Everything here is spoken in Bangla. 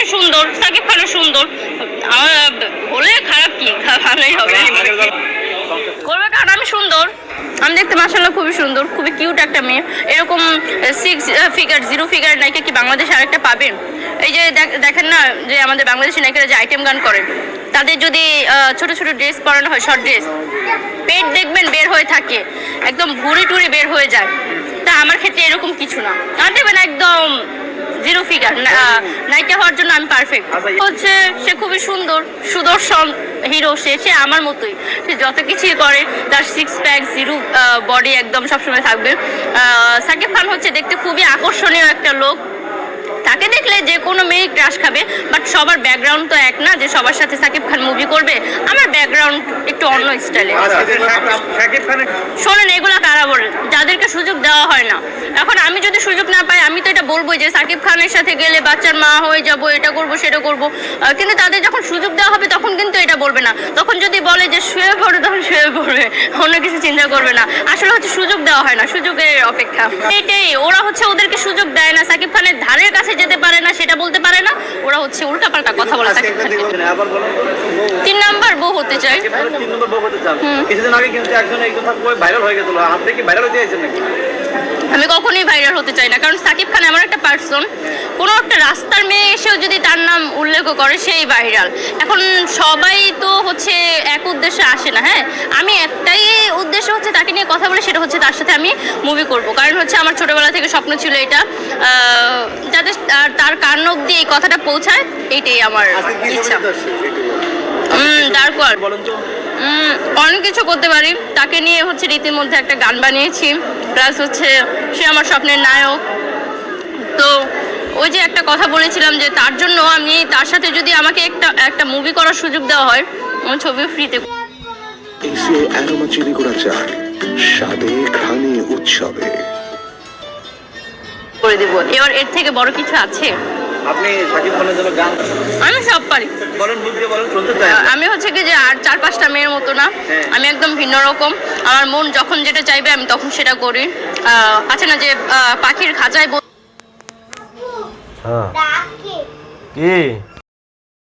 শাকিব সুন্দর, সাকিব খানও সুন্দর, হলে খারাপ কি, ভালোই হবে করবে, কারণ আমি সুন্দর, আমি দেখতে মাশাআল্লাহ খুবই সুন্দর, খুবই কিউট একটা মেয়ে। এরকম 6 ফিগার 0 ফিগার নায়িকা কি বাংলাদেশে আরেকটা পাবেন? এই যে দেখেন না যে আমাদের বাংলাদেশি নায়িকারা যে আইটেম গান করেন, তাদের যদি ছোট ছোট ড্রেস পরানো হয়, শর্ট ড্রেস, পেট দেখবেন বের হয়ে থাকে, একদম ভুঁড়ি টুড়ি বের হয়ে যায়। তা আমার ক্ষেত্রে এরকম কিছু না, আর দেবেন একদম 0 ফিগার নায়িকা হওয়ার জন্য আমি পারফেক্ট। হচ্ছে সে খুবই সুন্দর, সুদর্শন হিরো, সে আমার মতোই, সে যত কিছুই করে তার 6 প্যাক 0 বডি একদম সবসময় থাকবে। সাকিব খান হচ্ছে দেখতে খুবই আকর্ষণীয় একটা লোক, তাকে দেখলে যে কোনো মেয়ে ক্রাশ খাবে। বাট সবার ব্যাকগ্রাউন্ড তো এক না যে সবার সাথে সাকিব খান মুভি করবে। আমার ব্যাকগ্রাউন্ড একটু অন্য স্টাইলে। শোনেন, এগুলা কারা বলে যাদেরকে সুযোগ দেওয়া হয় না। এখন আমি যদি সুযোগ না পাই, আমি তো এটা বলবো যে সাকিব খানের সাথে গেলে বাচ্চার মা হয়ে যাব, এটা করব সেটা করব, কিন্তু তাদের যখন সুযোগ দেওয়া হবে তখন কিন্তু এটা বলবে না। তখন যদি বলে যে শুয়ে পড়ে, তখন শুয়ে পড়বে, অন্য কিছু চিন্তা করবে না। আসলে হচ্ছে সুযোগ দেওয়া হয় না, সুযোগের অপেক্ষা। এটাই, ওরা হচ্ছে ওদেরকে সুযোগ দেয় না, সাকিব খানের ধারের কাছে যেতে পারে না, সেটা বলতে পারে না, ওরা হচ্ছে উল্টাপাল্টা কথা বলে সাকিব খান। 3 নাম্বার বউ হতে চাই। কিছুদিন আগে কিন্তু একজন এই কথা ভাইরাল হয়ে গেছিল, আপনি কি ভাইরাল হতে চাইছেন নাকি? আমি কখনোই ভাইরাল হতে চাই না, কারণ সাকিব খান এমন একটা পার্সন, কোনো একটা রাস্তার মেয়ে এসেও যদি তার নাম উল্লেখ করে সেই ভাইরাল। এখন সবাই তো হচ্ছে এক উদ্দেশ্যে আসে না। হ্যাঁ, আমি একটাই উদ্দেশ্য হচ্ছে তাকে নিয়ে কথা বলে, সেটা হচ্ছে তার সাথে আমি মুভি করব। কারণ হচ্ছে আমার ছোটবেলা থেকে স্বপ্ন ছিল এটা, যাতে তার কান অবধি এই কথাটা পৌঁছায়, এইটাই আমার ইচ্ছা। তারপর অনেক কিছু করতে পারি, তাকে নিয়ে হচ্ছে রীতির মধ্যে একটা গান বানিয়েছি, প্লাস হচ্ছে সে আমার স্বপ্নের নায়ক। তো ওই যে একটা কথা বলেছিলাম যে তার জন্য আমি তার সাথে যদি আমাকে একটা মুভি করার সুযোগ দেওয়া হয়, আমি ছবি ফ্রিতে এসিআই অ্যারোমা চিনি গুঁড়া চাল, স্বাদে ঘ্রাণে উৎসবে করে দেবো। এবার এর থেকে বড় কিছু আছে? আপনি সাকিব খানের জন্য গান আমি সব পারি, বলেন, বুঝতে বলেন, শুনতে চাই। আমি হচ্ছে কি যে আর 4-5টা মেয়ের মতো না, আমি একদম ভিন্ন রকম। আমার মন যখন যেটা চাইবে আমি তখন সেটা করি। আছে না যে পাখির খাঁচায় হ্যাঁ কি